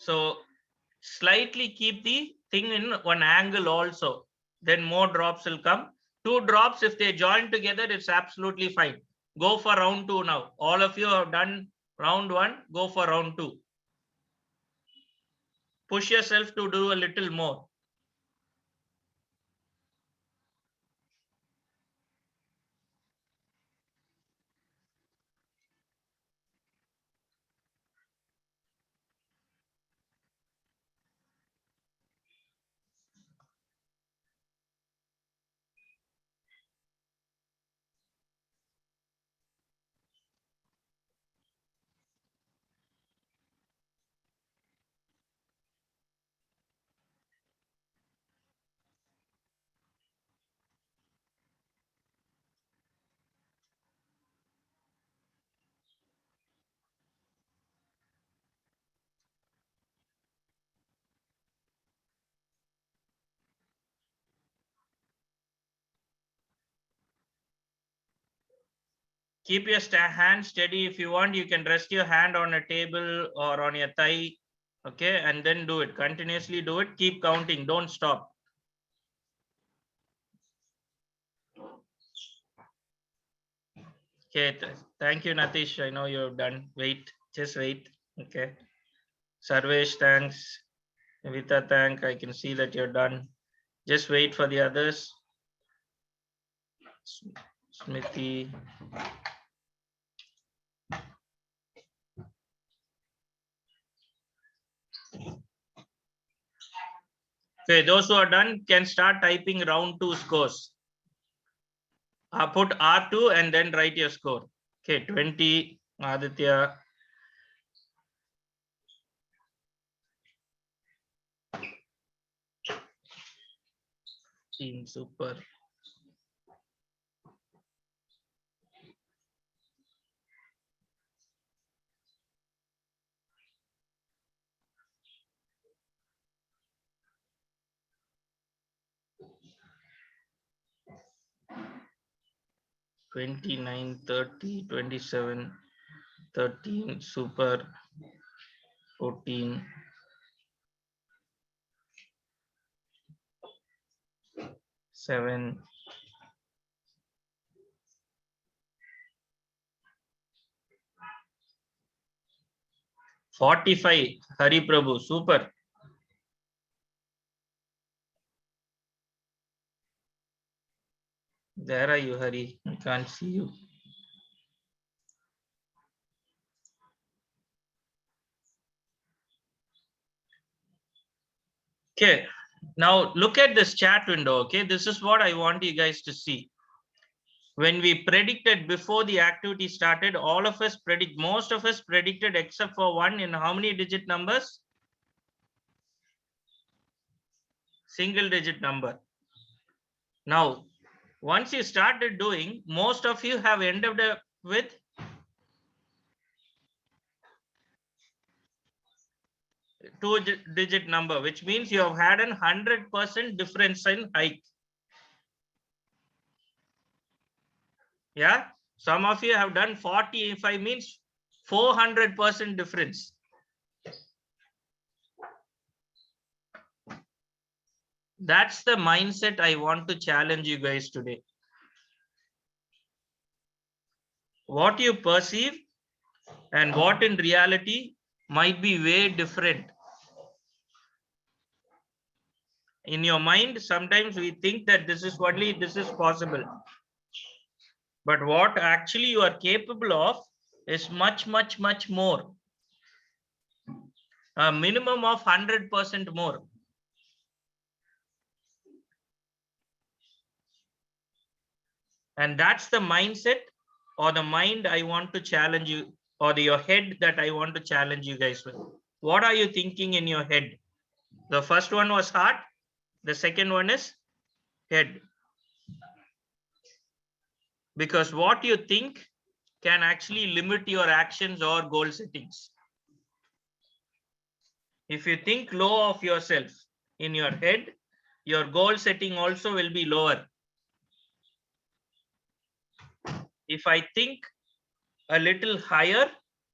So slightly keep the thing in one angle also. Then more drops will come. 2 drops, if they join together, it's absolutely fine. Go for round 2 now. All of you have done round 1. Go for round 2. Push yourself to do a little more. Keep your hand steady. If you want, you can rest your hand on a table or on your thigh. Okay, and then do it. Continuously do it. Keep counting. Don't stop. Okay, thank you, Natish. I know you've done. Wait, just wait. Okay. Sarvesh, thanks. Vita, thank. I can see that you're done. Just wait for the others. Smithy. Okay, those who are done can start typing round 2 scores. Put R2 and then write your score. Okay, 20, Aditya. Super. $29, $30, $27, $13, super, $14, $7, $45, Hari Prabhu, super. There are you, Hari. I can't see you. Okay, now look at this chat window. Okay, this is what I want you guys to see. When we predicted before the activity started, all of us most of us predicted except for one in how many digit numbers? Single digit number. Now, once you started doing, most of you have ended up with two-digit number, which means you have had 100% difference in height. Yeah, some of you have done 45, means 400% difference. That's the mindset I want to challenge you guys today. What you perceive and what in reality might be way different. In your mind, sometimes we think that this is possible. But what actually you are capable of is much, much, much more. A minimum of 100% more. And that's the mindset or the mind I want to challenge you, or your head that I want to challenge you guys with. What are you thinking in your head? The first one was heart. The second one is head. Because what you think can actually limit your actions or goal settings. If you think low of yourself in your head, your goal setting also will be lower. If I think a little higher,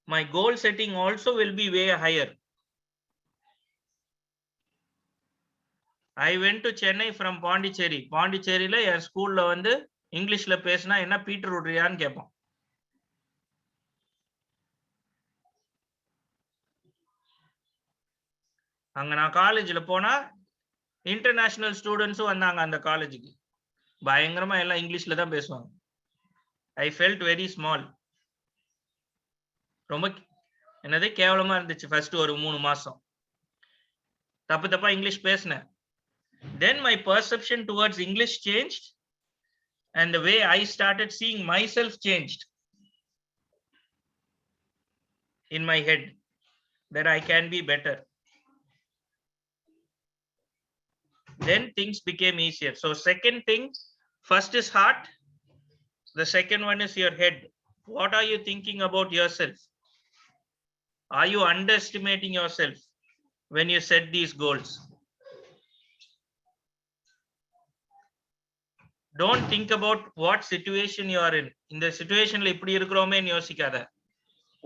my goal setting also will be way higher. I went to Chennai from Pondicherry. பாண்டிச்சேரியில என் ஸ்கூல்ல வந்து இங்கிலீஷ்ல பேசினா என்ன Peter விடுறியான்னு கேட்பான். அங்க நான் காலேஜ்ல போனா இன்டர்நேஷனல் ஸ்டூடெண்ட்ஸும் வந்தாங்க அந்த காலேஜுக்கு. பயங்கரமா எல்லாம் இங்கிலீஷ்ல தான் பேசுவாங்க. I felt very small. ரொம்ப என்னது கேவலமா இருந்துச்சு ஃபர்ஸ்ட் ஒரு 3 மாசம். தப்பா இங்கிலீஷ் பேசினேன். Then my perception towards English changed and the way I started seeing myself changed in my head that I can be better. Then things became easier. So second thing, first is heart. The second one is your head. What are you thinking about yourself? Are you underestimating yourself when you set these goals? Don't think about what situation you are in. In the situation la ipdi irukrome nu yosikada.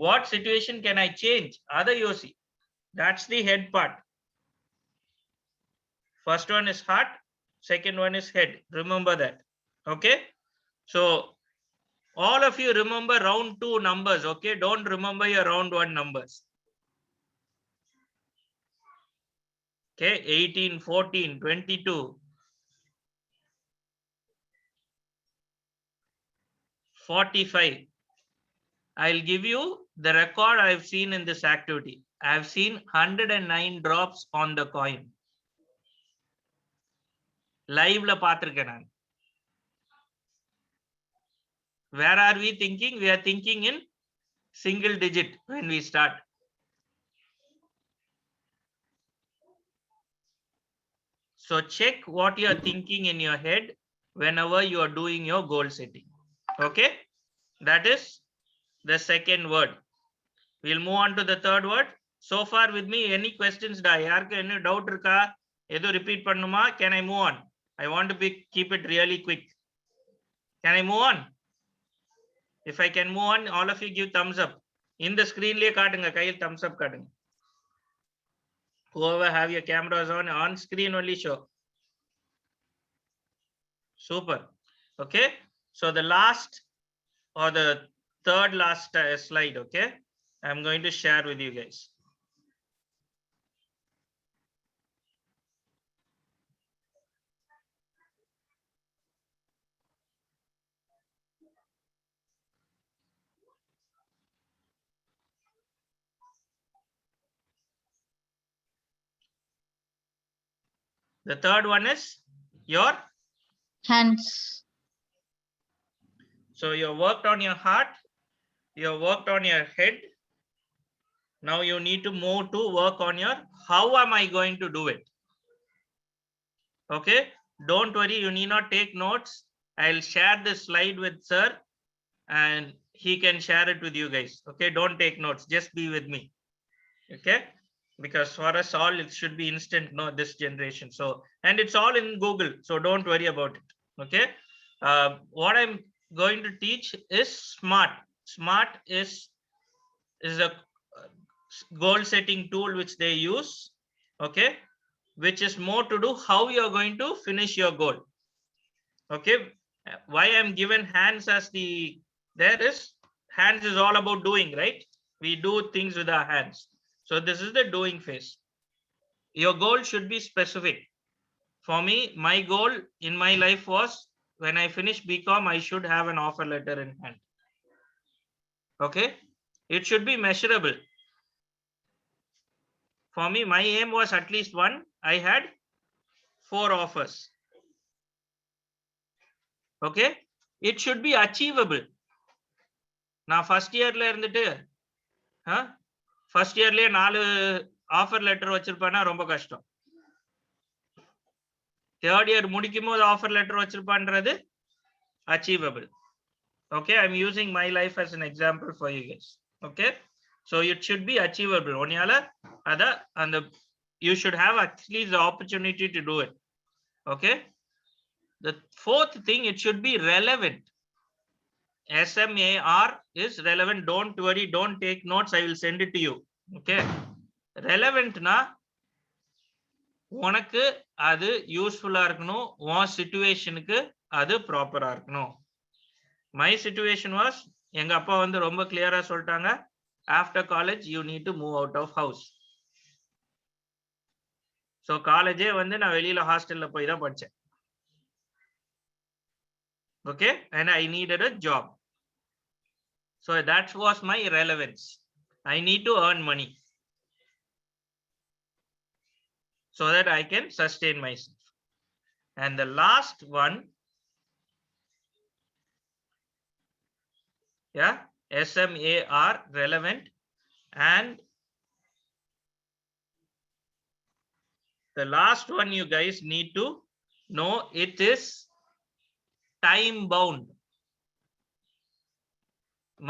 What situation can I change? Ada yosi. That's the head part. First one is heart, second one is head. Remember that. Okay? So all of you remember round 2 numbers, okay? Don't remember your round 1 numbers. Okay, 18, 14, 22, 45. I'll give you the record I've seen in this activity. I've seen 109 drops on the coin. Live la paathirken nan. Where are we thinking? We are thinking in single digit when we start. So check what you are thinking in your head whenever you are doing your goal setting. Okay? That is the second word. We'll move on to the third word. So far with me, any questions da? Yarku any doubt irka? Edo repeat pannuma? Can I move on? I want to keep it really quick. Can I move on? If I can move on, all of you give thumbs up. In the screen liye kaatunga, kaiyil thumbs up kaatunga. Whoever have your cameras on screen only show. Super. Okay. So the last or the third last slide, okay? I'm going to share with you guys. The third one is your hands. So you worked on your heart, you worked on your head. Now you need to move to work on your how am I going to do it? Okay, don't worry, you need not take notes. I'll share this slide with sir and he can share it with you guys. Okay, don't take notes, just be with me. Okay, because for us all it should be instant, no, this generation. So and it's all in Google, so don't worry about it. Okay, what I'm going to teach is smart. Smart is a goal setting tool which they use. Okay, which is more to do how you're going to finish your goal. Okay, why I'm given hands as the there is hands is all about doing, right? We do things with our hands. So this is the doing phase. Your goal should be specific. For me, my goal in my life was when I finish BCom, I should have an offer letter in hand. Okay, it should be measurable. For me, my aim was at least one. I had 4 offers. Okay, it should be achievable. Now first year la irundittu first year la 4 offer letter vechirupana romba kashtam. Third year mudikumbod offer letter vechirupandrathu achievable. Okay, I'm using my life as an example for you guys. Okay, so it should be achievable. Onyala ada and you should have at least the opportunity to do it. Okay, the fourth thing, it should be relevant. SMAR is relevant. Don't worry, don't take notes, I will send it to you. Okay, relevant na உனக்கு அது யூஸ்ஃபுல்லா இருக்கணும், உன் சிச்சுவேஷனுக்கு அது ப்ராப்பரா இருக்கணும். My situation was, எங்க அப்பா வந்து ரொம்ப கிளியரா சொல்லிட்டாங்க, after college you need to move out of house. So காலேஜே வந்து நான் வெளியில ஹாஸ்டல்ல போய் தான் படிச்சேன். Okay, and I needed a job. So that was my relevance. I need to earn money so that I can sustain myself. And the last one, yeah, SMAR, relevant. And the last one you guys need to know, it is time bound.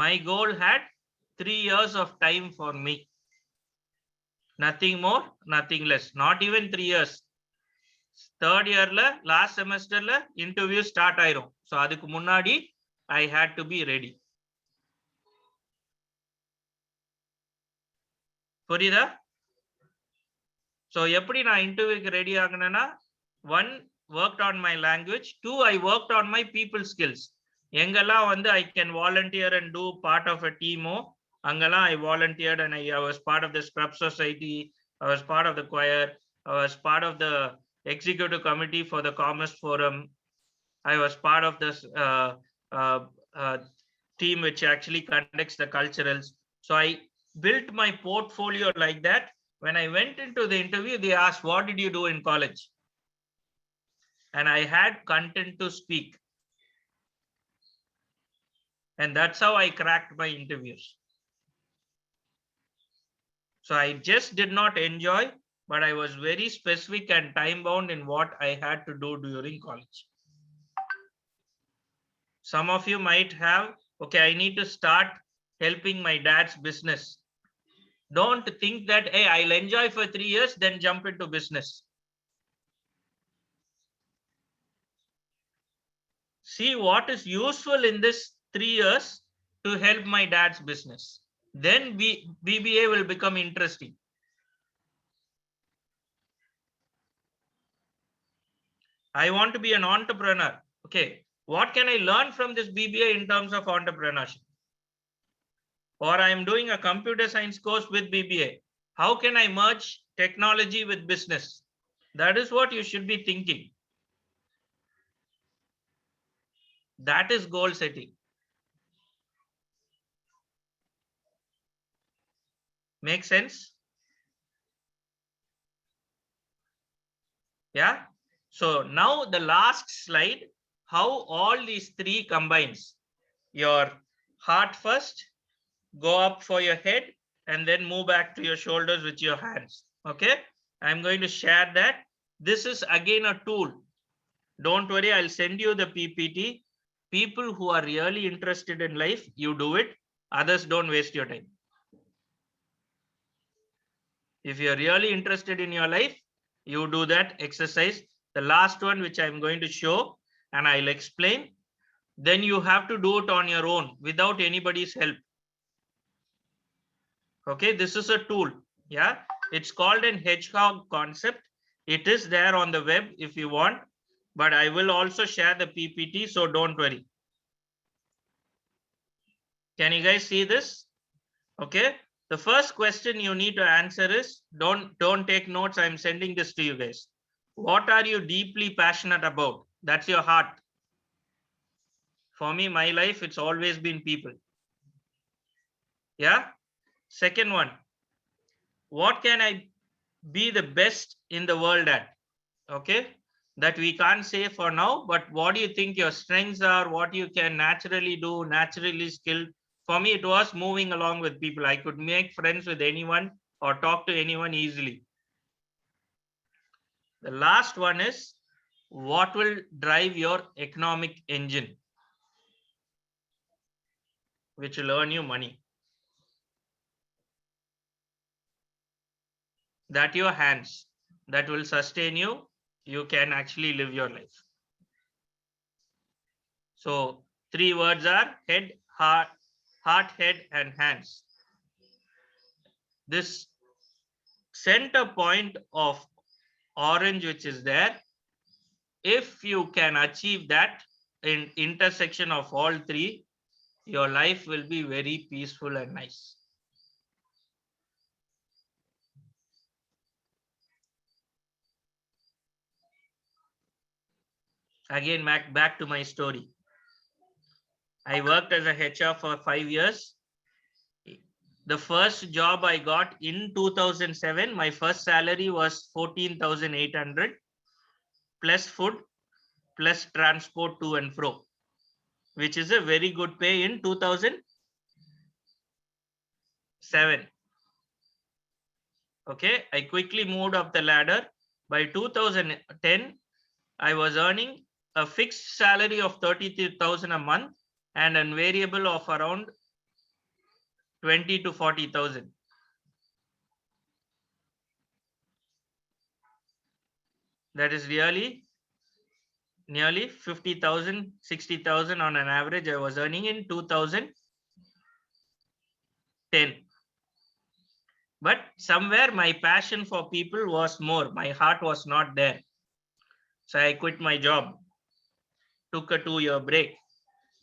My goal had 3 years of time for me. Nothing more, nothing less. Not even 3 years. Third year la, last semester la interview start ஆயிரும். So அதுக்கு முன்னாடி I had to be ready. புரியுதா? So எப்படி நான் இன்டர்வியூக்கு ready ஆகினேன்னா, 1, worked on my language. 2, I worked on my people skills. எங்கெல்லாம் வந்து I can volunteer and do part of a டீமோ, அங்கெல்லாம் I volunteered and I was part of the scrub society, I was part of the choir, I was part of the executive committee for the commerce forum, I was part of this team which actually conducts the culturals. So I built my portfolio like that. When I went into the interview, they asked, what did you do in college? And I had content to speak. And that's how I cracked my interviews. So I just did not enjoy, but I was very specific and time bound in what I had to do during college. Some of you might have, okay, I need to start helping my dad's business. Don't think that, hey, I'll enjoy for 3 years, then jump into business. See what is useful in this 3 years to help my dad's business. Then BBA will become interesting. I want to be an entrepreneur. Okay, what can I learn from this BBA in terms of entrepreneurship? Or I am doing a computer science course with BBA. How can I merge technology with business? That is what you should be thinking. That is goal setting. Make sense? Yeah. So now the last slide, how all these three combines. Your heart first, go up for your head, and then move back to your shoulders with your hands. Okay, I'm going to share that. This is again a tool. Don't worry, I'll send you the PPT. People who are really interested in life, you do it. Others, don't waste your time. If you're really interested in your life, you do that exercise. The last one, which I'm going to show and I'll explain, then you have to do it on your own without anybody's help. Okay, this is a tool. Yeah, it's called an hedgehog concept. It is there on the web if you want, but I will also share the PPT, so don't worry. Can you guys see this? Okay, the first question you need to answer is, don't take notes, I'm sending this to you guys. What are you deeply passionate about? That's your heart. For me, my life, it's always been people. Yeah. Second one, what can I be the best in the world at? Okay, that we can't say for now, but what do you think your strengths are? What you can naturally do, naturally skilled? For me, it was moving along with people. I could make friends with anyone or talk to anyone easily. The last one is, what will drive your economic engine, which will earn you money? That your hands, that will sustain you. You can actually live your life. So 3 words are head, heart, head, and hands. This center point of orange which is there, if you can achieve that in intersection of all three, your life will be very peaceful and nice. Again, back to my story. I worked as a HR for 5 years. The first job I got in 2007, my first salary was 14,800 plus food plus transport to and fro, which is a very good pay in 2007. Okay, I quickly moved up the ladder. By 2010, I was earning a fixed salary of 33,000 a month and a variable of around 20 to 40,000. That is really nearly 50,000, 60,000 on an average I was earning in 2010. But somewhere my passion for people was more. My heart was not there. So I quit my job, took a 2-year break.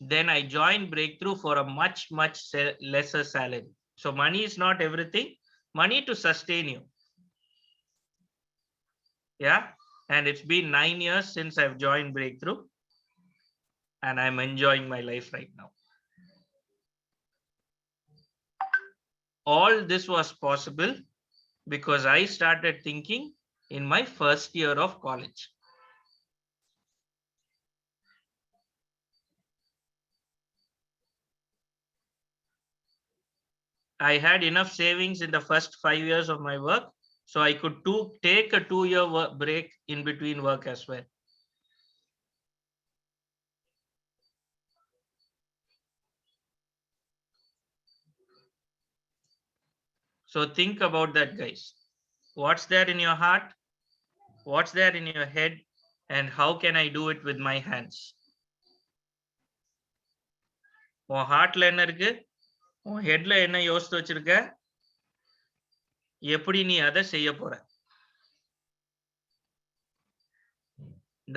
Then I joined Breakthrough for a much lesser salary. So money is not everything. Money to sustain you. Yeah. And it's been 9 years since I've joined Breakthrough. And I'm enjoying my life right now. All this was possible because I started thinking in my first year of college. I had enough savings in the first 5 years of my work, so I could take a 2-year break in between work as well. So think about that, guys. What's there in your heart? What's there in your head? And how can I do it with my hands? உன் ஹார்ட்ல என்ன இருக்கு? உன் ஹெட்ல என்ன யோசித்து வச்சிருக்க? எப்படி நீ அதை செய்ய போற?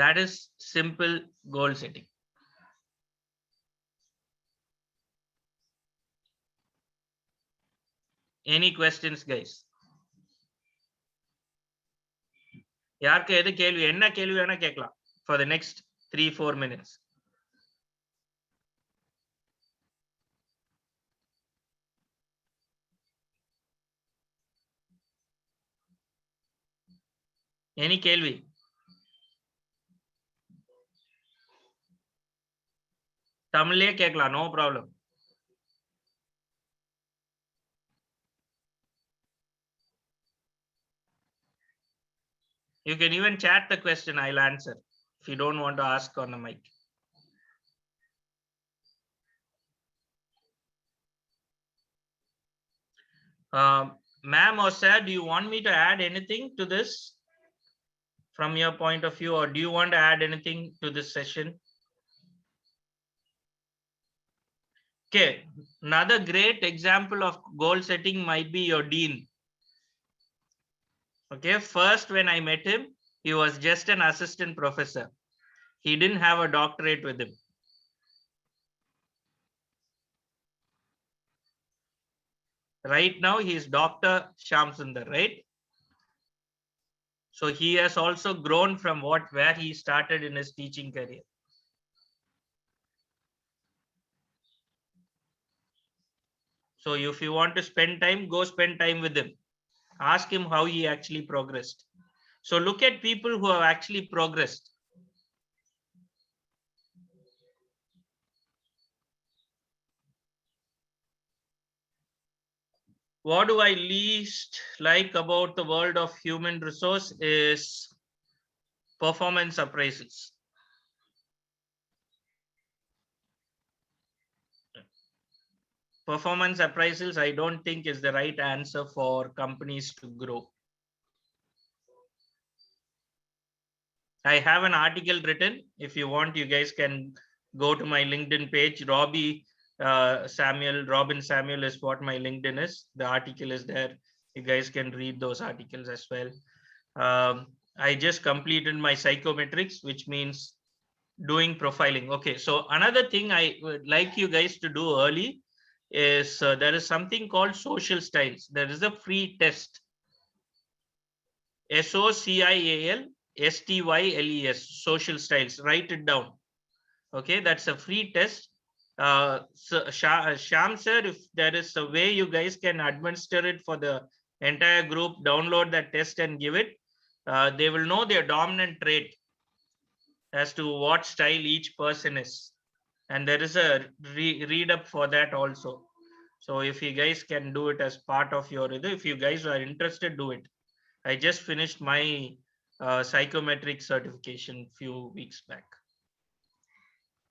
That is simple goal setting. Any questions, guys? யாருக்கு எது கேள்வி, என்ன கேள்வி வேணா கேட்கலாம் for the next 3-4 minutes. Any கேள்வி? தமிழ்லயே கேட்கலாம், no problem. You can even chat the question, I'll answer if you don't want to ask on the mic. Ma'am or sir, do you want me to add anything to this from your point of view, or do you want to add anything to this session? Okay, another great example of goal setting might be your dean. Okay, first when I met him, he was just an assistant professor. He didn't have a doctorate with him. Right now, he is Dr. Shamsundar, right? So he has also grown from where he started in his teaching career. So if you want to spend time, go spend time with him. Ask him how he actually progressed. So look at people who have actually progressed. What do I least like about the world of human resource is performance appraisals. Performance appraisals, I don't think is the right answer for companies to grow. I have an article written. If you want, you guys can go to my LinkedIn page. Robin Samuel is what my LinkedIn is. The article is there. You guys can read those articles as well. I just completed my psychometrics, which means doing profiling. Okay, so another thing I would like you guys to do early is there is something called social styles. There is a free test. SOCIALSTYLES, social styles. Write it down. Okay, that's a free test. So Sham sir, if there is a way you guys can administer it for the entire group, download that test and give it. They will know their dominant trait as to what style each person is. And there is a read up for that also. So if you guys can do it as part of your, if you guys are interested, do it. I just finished my psychometric certification few weeks back.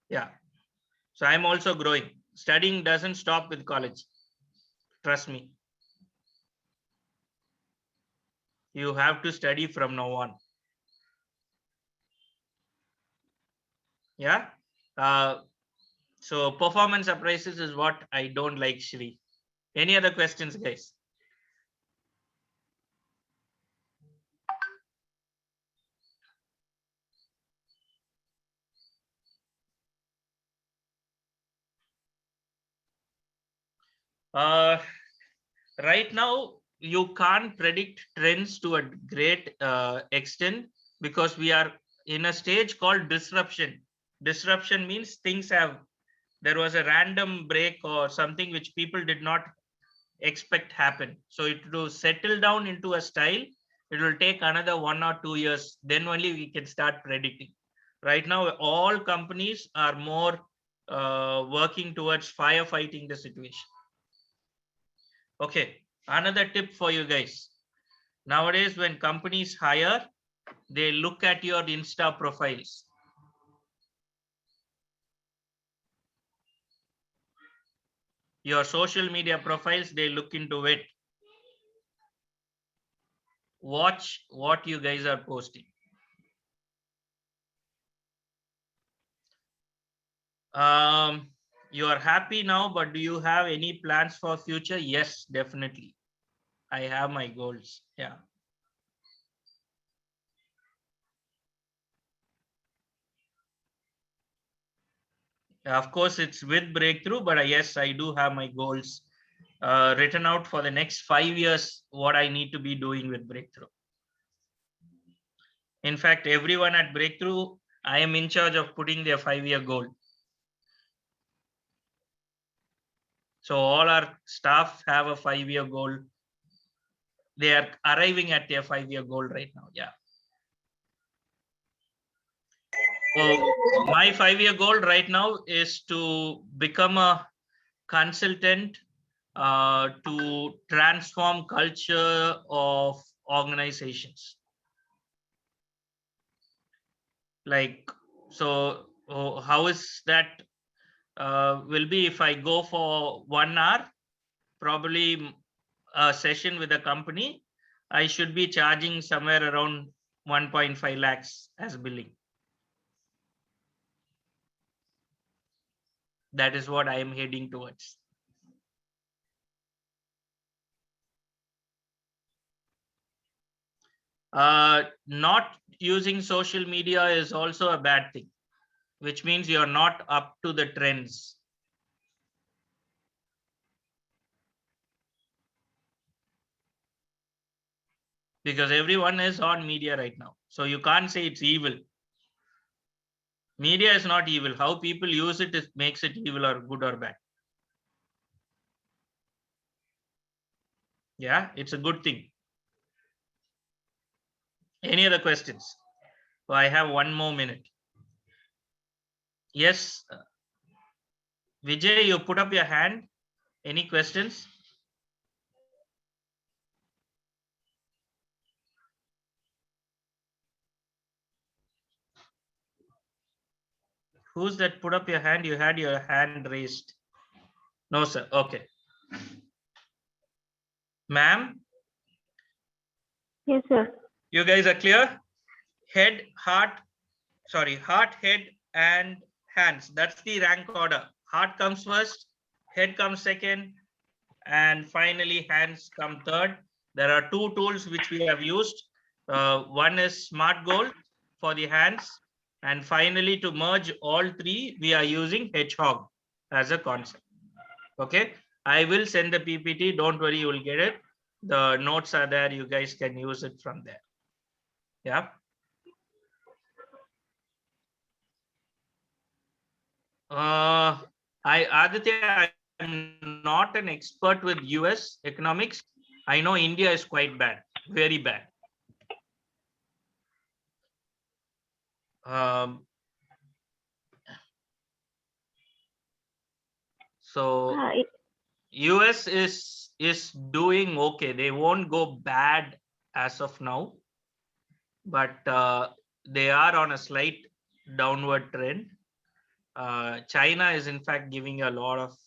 Yeah. So I'm also growing. Studying doesn't stop with college. Trust me. You have to study from now on. Yeah. So performance appraisals is what I don't like, Shri. Any other questions, guys? Right now, you can't predict trends to a great extent because we are in a stage called disruption. Disruption means there was a random break or something which people did not expect happen. So it will settle down into a style. It will take another 1 or 2 years. Then only we can start predicting. Right now, all companies are more working towards firefighting the situation. Okay, another tip for you guys. Nowadays, when companies hire, they look at your Insta profiles. Your social media profiles, they look into it. Watch what you guys are posting. You are happy now, but do you have any plans for future? Yes, definitely. I have my goals. Yeah. Of course, it's with breakthrough, but yes, I do have my goals written out for the next 5 years, what I need to be doing with breakthrough. In fact, everyone at breakthrough, I am in charge of putting their 5-year goal. So all our staff have a 5-year goal. They are arriving at their 5-year goal right now. Yeah. So my 5-year goal right now is to become a consultant to transform culture of organizations. Like, so how is that will be if I go for 1 hour, probably a session with a company, I should be charging somewhere around 1.5 lakhs as billing. That is what I am heading towards. Not using social media is also a bad thing, which means you're not up to the trends. Because everyone is on media right now. So you can't say it's evil. Media is not evil. How people use it makes it evil or good or bad. Yeah, it's a good thing. Any other questions? So I have 1 more minute. Yes, Vijay, you put up your hand. Any questions? Who's that put up your hand? You had your hand raised. No, sir. Okay. Ma'am? Yes, sir. You guys are clear? Head, heart, head, and hands. That's the rank order. Heart comes first, head comes second, and finally hands come third. There are 2 tools which we have used. One is smart goal for the hands. And finally, to merge all three, we are using hedgehog as a concept. Okay. I will send the PPT. Don't worry, you will get it. The notes are there. You guys can use it from there. Yeah. Aditya, I'm not an expert with US economics. I know India is quite bad, very bad. Um, so US is doing okay. They won't go bad as of now, but they are on a slight downward trend. China is in fact giving a lot of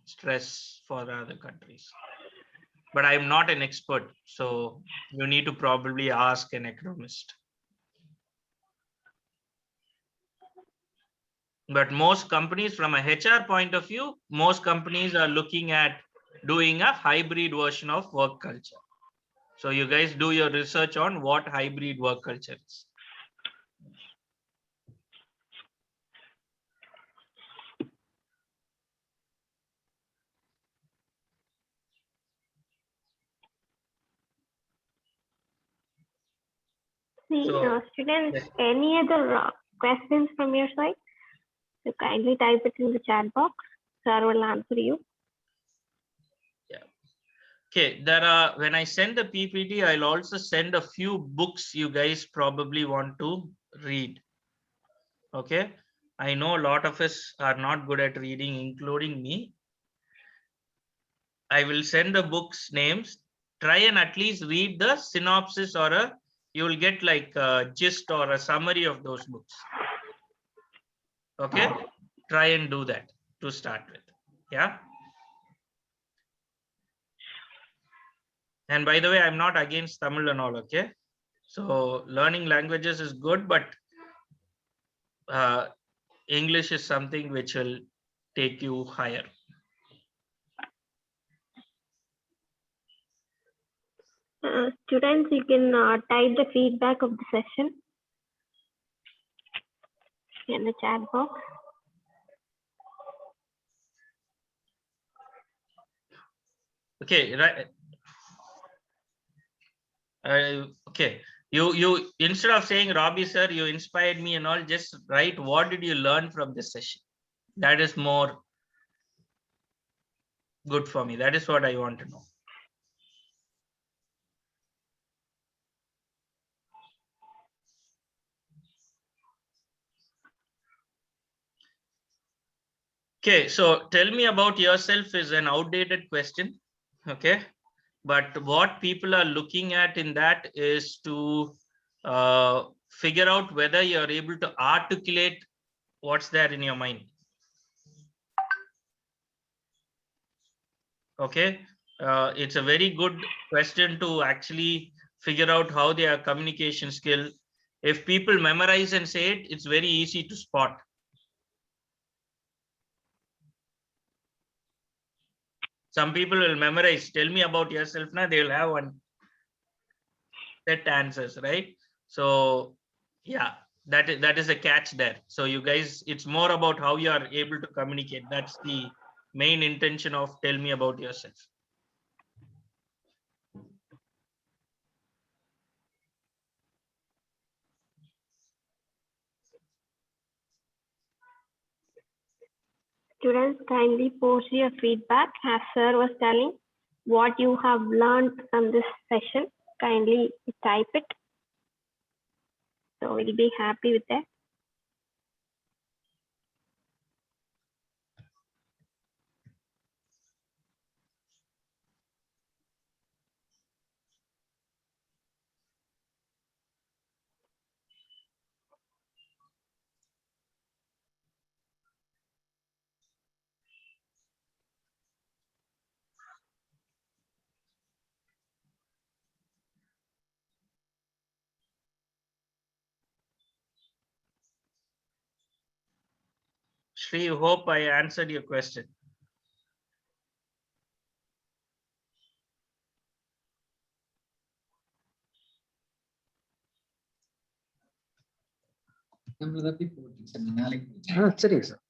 stress for other countries. But I'm not an expert, so you need to probably ask an economist. But most companies, from a HR point of view, most companies are looking at doing a hybrid version of work culture. So you guys do your research on what hybrid work culture is. Students, Yes. any other questions from your side? So kindly type it in the chat box. Sir will answer you. Yeah. Okay. There are, when I send the PPT, I'll also send a few books you guys probably want to read. Okay. I know a lot of us are not good at reading, including me. I will send the books names. Try and at least read the synopsis, or you will get like a gist or a summary of those books. Okay. Try and do that to start with. Yeah. And by the way, I'm not against Tamil and all. Okay. So learning languages is good, but English is something which will take you higher. Students, you can type the feedback of the session in the chat box. Okay. Right. Okay. You instead of saying Robbie sir, you inspired me and all, just write what did you learn from this session. That is more good for me. That is what I want to know. Okay, so tell me about yourself is an outdated question. Okay, but what people are looking at in that is to figure out whether you're able to articulate what's there in your mind. Okay, it's a very good question to actually figure out how their communication skill. If people memorize and say it, it's very easy to spot. Some people will memorize, tell me about yourself. Now they will have one set answers, right? So yeah, that is a catch there. So you guys, it's more about how you are able to communicate. That's the main intention of tell me about yourself. Students, kindly post your feedback. As sir was telling, what you have learned from this session, kindly type it. So we'll be happy with that. Shri, hope I answered your question. சரிங்க sir.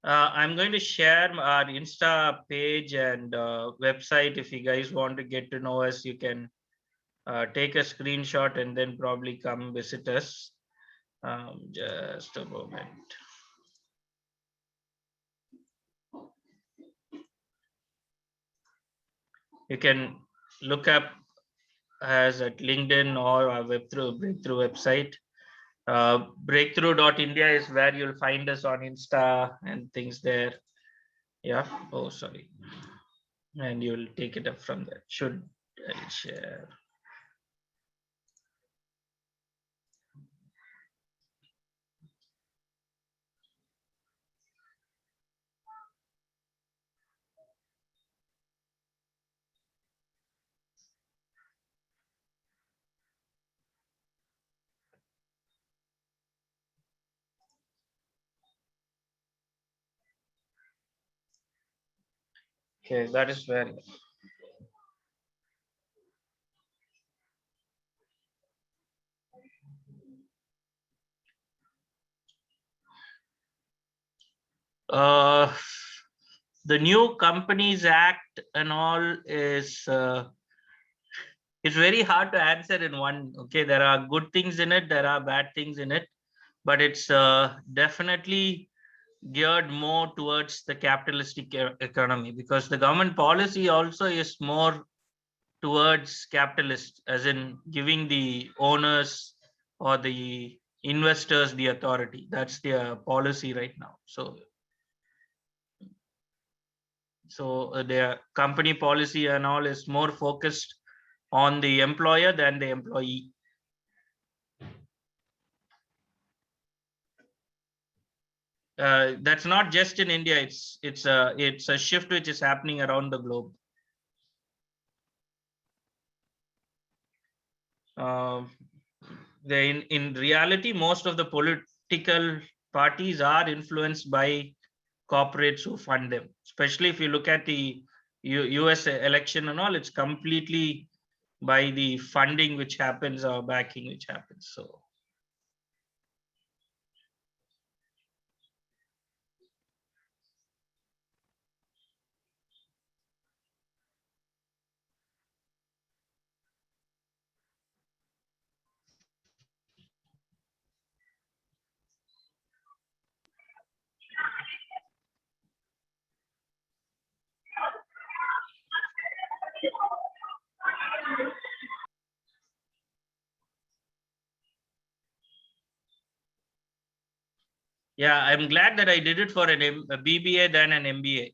I'm going to share our Insta page and website. If you guys want to get to know us, you can take a screenshot and then probably come visit us. Just a moment. You can look up as at LinkedIn or our breakthrough website. Breakthrough.india is where you'll find us on Insta and things there. Yeah. Oh, sorry. And you'll take it up from there. Should I share? Okay, that is where. The new Companies Act and all is it's very hard to answer in one. Okay, there are good things in it, there are bad things in it, but it's definitely geared more towards the capitalistic economy, because the government policy also is more towards capitalist, as in giving the owners or the investors the authority. That's their policy right now. So their company policy and all is more focused on the employer than the employee. That's not just in India. It's a shift which is happening around the globe. In reality, most of the political parties are influenced by corporates who fund them. Especially if you look at the US election and all, it's completely by the funding which happens or backing which happens. So. Yeah, I'm glad that I did it for a BBA than an MBA.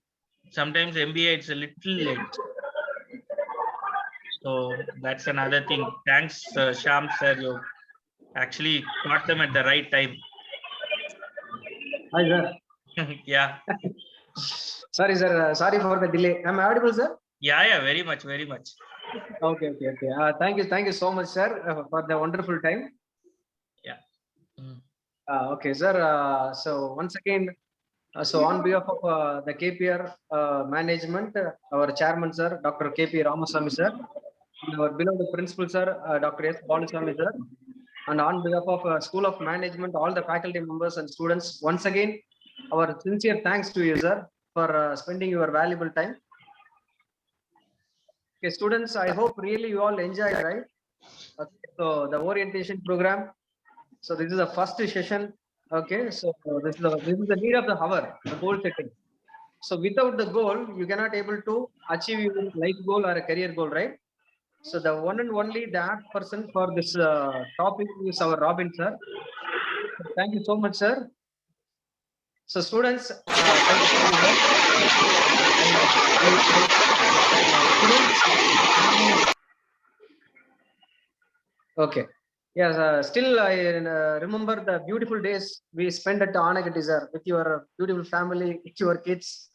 Sometimes MBA it's a little late. So that's another thing. Thanks, Sham sir. You actually caught them at the right time. Hi, sir. Yeah. Sorry, sir. Sorry for the delay. Am I audible, sir? Yeah, very much, very much. Okay. Thank you so much, sir, for the wonderful time. Yeah. Okay, sir. So once again, so on behalf of the KPR management, our chairman, sir, Dr. KP Ramasamy, sir, and our beloved principal, sir, Dr. S. Balasamy, sir, and on behalf of School of Management, all the faculty members and students, once again, our sincere thanks to you, sir, for spending your valuable time. Okay, students, I hope really you all enjoyed, right? Okay, so the orientation program. So this is the first session. Okay, so this is the need of the hour, the goal setting. So without the goal, you cannot able to achieve your life goal or a career goal, right? So the one and only the apt person for this topic is our Robin, sir. Thank you so much, sir. So students, thank you so much, sir. Okay. Yes, still I remember the beautiful days we spent at Anagati, sir, with your beautiful family, with your kids.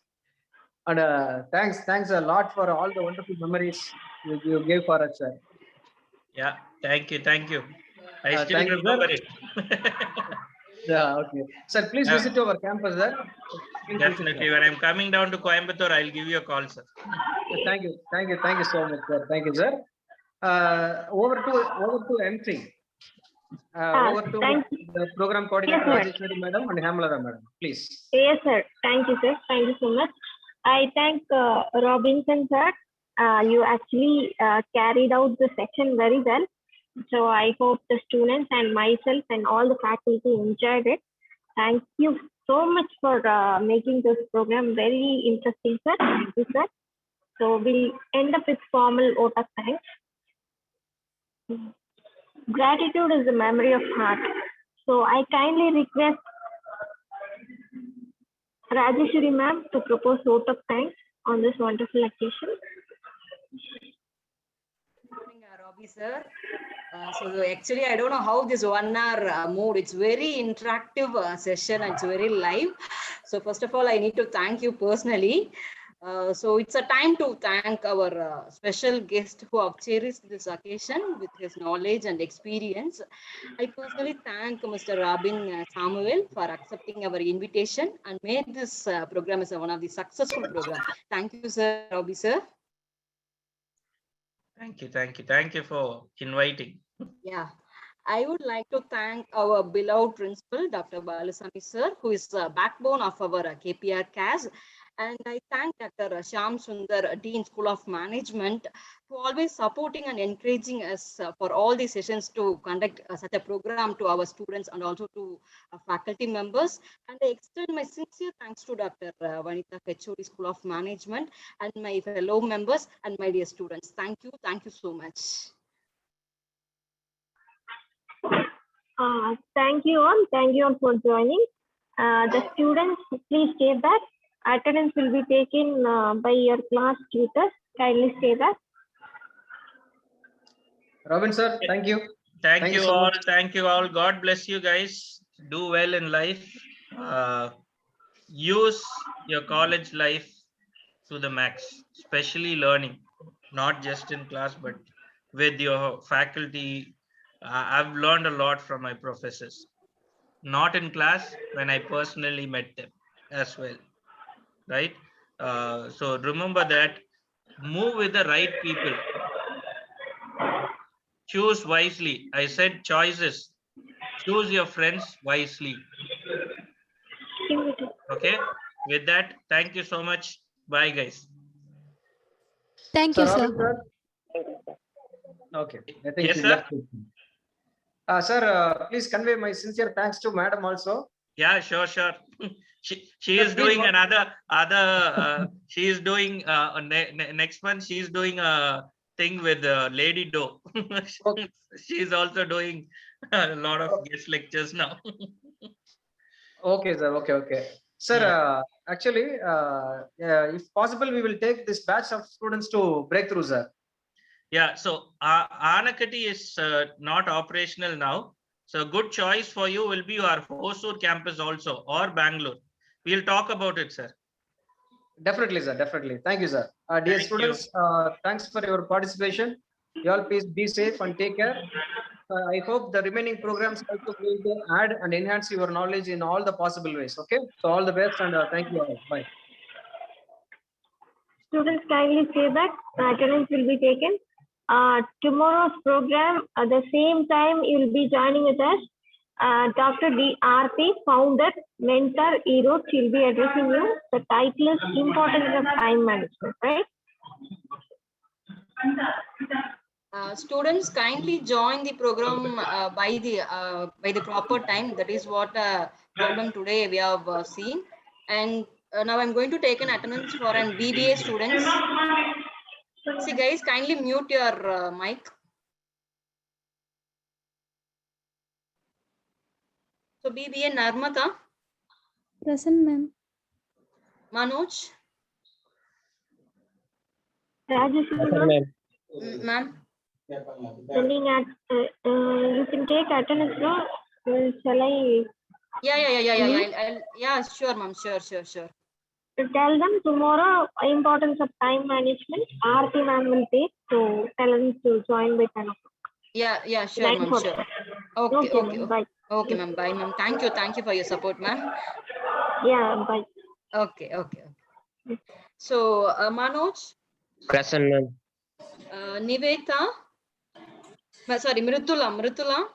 And thanks a lot for all the wonderful memories you gave for us, sir. Yeah, thank you. I still Thank you, remember sir. it. Yeah, okay. Sir, please visit our campus, sir. Please visit, Definitely. When I'm coming down to Coimbatore, I'll give you a call, sir. Thank you. Thank you so much, sir. Thank you, sir. Over to MC. Over to Thank you. the program coordinator, Yes, sir. Rajeshwari madam and Hamlada madam, please. Yes, sir. Thank you, sir. Thank you so much. I thank Robinson, sir. You actually carried out the section very well. So I hope the students and myself and all the faculty enjoyed it. Thank you so much for making this program very interesting, sir. Thank you, sir. So we'll end up with formal vote of thanks. Gratitude is a memory of heart. So I kindly request Rajeshwari ma'am to propose vote of thanks on this wonderful occasion. Robbie sir. So actually, I don't know how this 1 hour moved. It's very interactive session and it's very live. So first of all, I need to thank you personally. So it's a time to thank our special guest who have cherished this occasion with his knowledge and experience. I personally thank Mr. Robin Samuel for accepting our invitation and made this program as one of the successful program. Thank you, sir, Robbie sir. Thank you for inviting. Yeah, I would like to thank our beloved principal, Dr. Balasamy sir, who is the backbone of our KPRCAS. And I thank Dr. Shyam Sundar, Dean School of Management, for always supporting and encouraging us for all these sessions to conduct such a program to our students and also to faculty members. And I extend my sincere thanks to Dr. Vanitha, HOD School of Management, and my fellow members and my dear students. Thank you so much. Thank you all for joining. The students, please stay back. Attendance will be taken by your class tutors. Kindly stay back. Robin sir, thank you. Thank you so all. much. Thank you all. God bless you guys. Do well in life. Use your college life to the max, especially learning, not just in class, but with your faculty. I've learned a lot from my professors, not in class, when I personally met them as well, right? So remember that, move with the right people. Choose wisely. I said choices. Choose your friends wisely. Okay. With that, thank you so much. Bye, guys. Thank you, sir. Robin, sir. Okay. I think Yes, she sir. left. Sir, please convey my sincere thanks to madam also. Yeah, sure. She is doing she is doing next month. She is doing a thing with Lady Doe. Okay. She is also doing a lot of guest lectures now. Okay, sir. Okay. Sir, actually, if possible, we will take this batch of students to breakthrough, sir. Yeah, so Anakati is not operational now. So good choice for you will be our Hosur campus also, or Bangalore. We'll talk about it, sir. Definitely, sir. Definitely. Thank you, sir. Dear Thank students, thanks for your participation. You all please be safe and take care. I hope the remaining programs also going to add and enhance your knowledge in all the possible ways. Okay. So all the best and thank you all. Bye. Students, kindly stay back. Attendance will be taken. Tomorrow's program, at the same time, you will be joining with us. Dr. D.R.P., founder, mentor, hero, will be addressing you. The title is Importance of Time Management, right? Students, kindly join the program by the proper time. That is what problem today we have seen. And now I'm going to take an attendance for an BBA students. See guys, kindly mute your mic. So BBA Narmata. Present, ma'am. Manoj. Rajeshwari, Ma'am. sending at you can take attendance now. Shall I? Yeah, sure, ma'am. Sure. Tell them tomorrow importance of time management. Aarti ma'am will take, so tell them to join by 10 o'clock. Yeah, sure, ma'am. Sure. Okay. Bye. Okay, ma'am. Bye, ma'am. Thank you for your support, ma'am. Yeah, bye. Okay. So, Manoj, Present, ma'am. Niveta, sorry, Mritula.